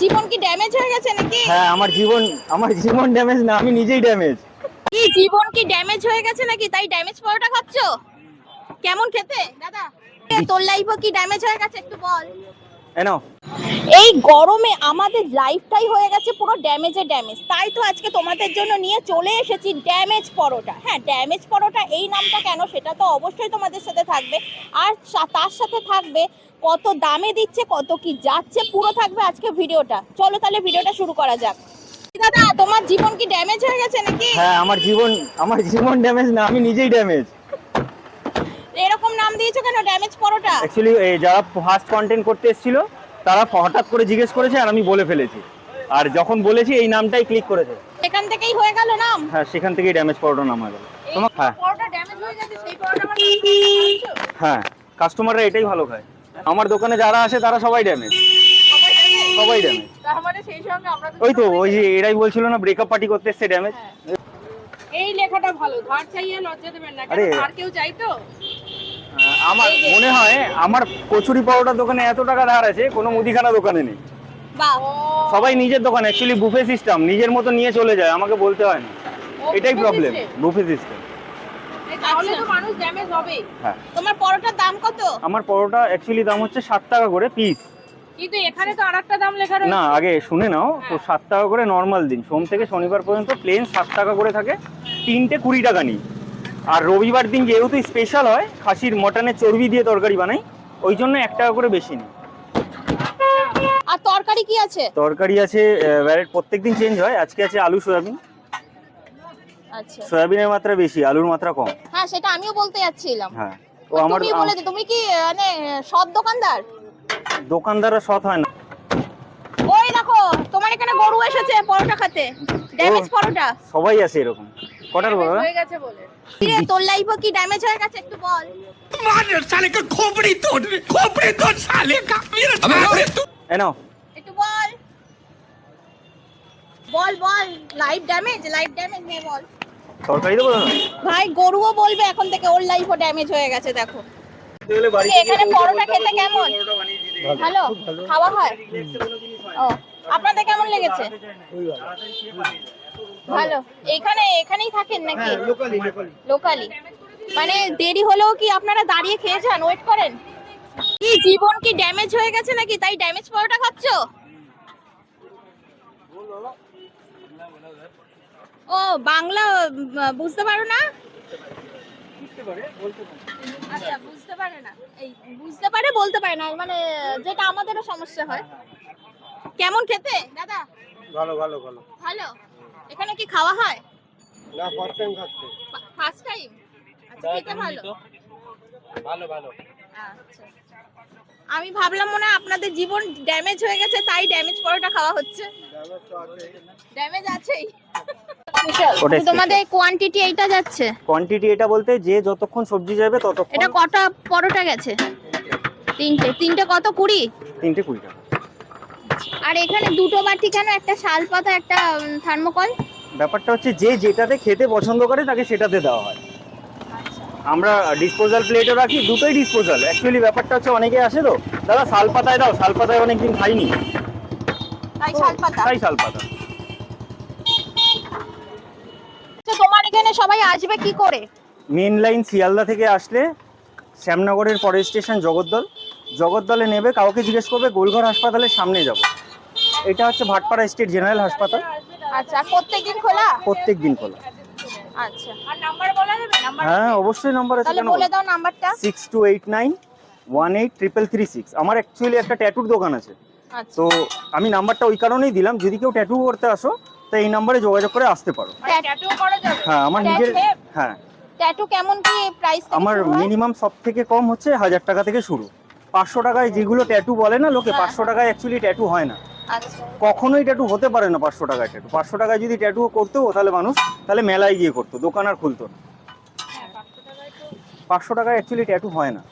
জীবন কি ড্যামেজ হয়ে গেছে নাকি? হ্যাঁ, আমার জীবন ড্যামেজ না, আমি নিজেই ড্যামেজ। কি জীবন কি ড্যামেজ হয়ে গেছে নাকি তাই ড্যামেজ পরোটা খাচ্ছো? কেমন খেতে দাদা? তোর লাইফও কি ড্যামেজ হয়ে গেছে একটু বল। এনো এই গরমে আমাদের লাইফটাই হয়ে গেছে পুরো ড্যামেজে ড্যামেজ, তাই তো আজকে তোমাদের জন্য নিয়ে চলে এসেছি ড্যামেজ পরোটা। হ্যাঁ, ড্যামেজ পরোটা এই নামটা কেন সেটা তো অবশ্যই তোমাদের সাথে থাকবে, আর তার সাথে থাকবে কত দামে দিচ্ছে, কত কি যাচ্ছে, পুরো থাকবে আজকে ভিডিওটা। চলো তাহলে ভিডিওটা শুরু করা যাক। দাদা, তোমার জীবন কি ড্যামেজ হয়ে গেছে নাকি? হ্যাঁ, আমার জীবন ড্যামেজ না, আমি নিজেই ড্যামেজ। এরকম নাম দিয়েছো কেন ড্যামেজ পরোটা? অ্যাকচুয়ালি যারা ফার্স্ট কন্টেন্ট করতে এসেছিল তারা হঠাৎ করে জিজ্ঞেস করেছে আর আমি বলে ফেলেছি, আর যখন বলেছি এই নামটাই ক্লিক করেছে। সেখান থেকেই হয়ে গেল নাম। হ্যাঁ, সেখান থেকেই ড্যামেজ পরোটা নাম হয়ে গেল। তোমার হ্যাঁ পরোটা ড্যামেজ হয়ে গেছে, সেই পরোটা আমার খাচ্ছো? হ্যাঁ, কাস্টমাররা এটাই ভালো খায়। আমার দোকানে যারা আসে তারা সবাই ড্যামেজ, সবাই ড্যামেজ। তার মানে সেই সঙ্গে আমরা ওই যে এরাই বলছিল না ব্রেকআপ পার্টি করতে এসছে ড্যামেজ। এই লেখাটা ভালো, ধার চাইয়ে লজ্জা দেবেন না। আরে, ধার কেউ চাই তো? আমার মনে হয় আমার কচুরি পাউডার দোকানে এত টাকা ধার আছে কোনো মুদিখানা দোকানে নেই। বাহ, সবাই নিজের দোকান, অ্যাকচুয়ালি বুফে সিস্টেম, নিজের মতো নিয়ে চলে যায়, আমাকে বলতে হয় না। এটাই প্রবলেম, বুফে সিস্টেম। তাহলে তো মানুষ ড্যামেজ হবে। হ্যাঁ, তোমার পরোটার দাম কত? আমার পরোটা অ্যাকচুয়ালি দাম হচ্ছে 7 টাকা করে পিস। কিন্তু এখানে তো আরেকটা দাম লেখা রয়েছে। না, আগে শুনে নাও তো। 7 টাকা করে নর্মাল দিন, সোম থেকে শনিবার পর্যন্ত প্লেন 7 টাকা করে থাকে, তিনটে 20 টাকা নিই। আর রবিবার দিন যেহেতু স্পেশাল হয়, খাসির মটনের চর্বি দিয়ে তরকারি বানাই, ওই জন্য 1 টাকা করে বেশি নিই। আর তরকারি কি আছে? তরকারি আছে ভ্যারাইটি, প্রত্যেকদিন চেঞ্জ হয়। আজকে আছে আলু সয়াবিন। আচ্ছা, সয়াবিনের মাত্রা বেশি, আলুর মাত্রা কম। হ্যাঁ সেটা আমিও বলতে যাচ্ছিলাম। হ্যাঁ, ও তুমি বলে দিও, তুমি কি মানে সৎ দোকানদার? দোকানদাররা সৎ হয় না। ওই দেখো, তোমার এখানে গরু এসেছে পরোটা খেতে, ড্যামেজ পরোটা। সবাই আছে এরকম। কটার বড় হয়ে গেছে বলে তোর লাইফও কি ড্যামেজ হয়ে গেছে একটু বল। साले का खोपड़ी तोड़ साले का এনো একটু বল বল বল। লাইফ ড্যামেজ নে বল। তরকারি দেবো না? ভাই, গরুও বলবে এখন থেকে ওর লাইফও ড্যামেজ হয়ে গেছে। দেখো এখানে পরোটা খেতে কেমন? ভালো খাওয়া হয়? ও, আপনাদের কেমন লেগেছে? ভালো। এখানেই থাকেন নাকি? লোকালি। মানে দেরি হলেও কি আপনারা দাঁড়িয়ে খেয়ে যান, ওয়েট করেন? কি জীবন কি ড্যামেজ হয়ে গেছে নাকি তাই ড্যামেজ পরোটা খাচ্ছো? ও, বাংলা বুঝতে পারো না? আচ্ছা, বুঝতে পারে না। এই বুঝতে পারে বলতে পারে না, মানে যেটা আমাদেরও সমস্যা হয়। কেমন খেতে দাদা? ভালো ভালো ভালো। ভালো। এখানে কি খাওয়া হয়? না, ফার্স্ট টাইম খাচ্ছি। First time? আচ্ছা, খেতে ভালো? ভালো ভালো। আচ্ছা, আমি ভাবলাম মনে হয় আপনাদের জীবন ড্যামেজ হয়ে গেছে তাই ড্যামেজ পরোটা খাওয়া হচ্ছে। ড্যামেজ আছেই। তোমাদের কোয়ান্টিটি এইটা যাচ্ছে? কোয়ান্টিটি এটা বলতে যে যতক্ষণ সবজি যাবে ততক্ষণ। এটা কটা পরোটা গেছে? তিনটে কত? 20? তিনটে 20 টাকা। আর এখানে দুটো বাটি কেন? একটা শাল পাতা, একটা থার্মোকল? ব্যাপারটা হচ্ছে যে যেটাতে খেতে পছন্দ করে তাকে সেটাতে দেওয়া হয়। আমরা ডিসপোজাল প্লেটও রাখি, দুটোই ডিসপোজাল। অ্যাকচুয়ালি ব্যাপারটা হচ্ছে অনেকে আসে তো, দাদা শাল পাতায় দাও, শাল পাতায় অনেকদিন খাইনি, তাই শাল পাতা। তাই শাল পাতা। তোমার এখানে সবাই আসবে কি করে? মেন লাইন শিয়ালদা থেকে আসলে শ্যামনগরের পরের স্টেশন জগদ্দলে নেবে, কাউকে জিজ্ঞেস করবে গোলঘর হাসপাতালের সামনে যাব। এটা হচ্ছে ভাটপাড়া স্টেট জেনারেল হাসপাতাল। আচ্ছা, প্রত্যেকদিন খোলা? প্রত্যেকদিন খোলা। আচ্ছা, আর নাম্বার বলা যাবে? নাম্বার হ্যাঁ, অবশ্যই নাম্বার আছে। তাহলে বলে দাও নাম্বারটা। 6289183366। আমার অ্যাকচুয়ালি একটা ট্যাটুর দোকান আছে, আচ্ছা। তো আমি নাম্বারটা ওই কারণেই দিলাম, যদি কেউ ট্যাটু করতে আসো তো এই নাম্বারে যোগাযোগ করে আসতে পারো। ট্যাটু করা যাবে? হ্যাঁ, আমার নিজের। হ্যাঁ, ট্যাটু কেমন কি প্রাইস? আমার মিনিমাম সব থেকে কম হচ্ছে 1000 টাকা থেকে শুরু। 500 টাকায় যেগুলো ট্যাটু বলে না লোকে, 500 টাকায় অ্যাকচুয়ালি ট্যাটু হয় না। আচ্ছা, কখনোই ট্যাটু হতে পারে না 500 টাকায় ট্যাটু। 500 টাকায় যদি ট্যাটু করতো তাহলে মানুষ তাহলে মেলায় গিয়ে করতো, দোকান আর খুলতো না। 500 টাকায় অ্যাকচুয়ালি ট্যাটু হয় না।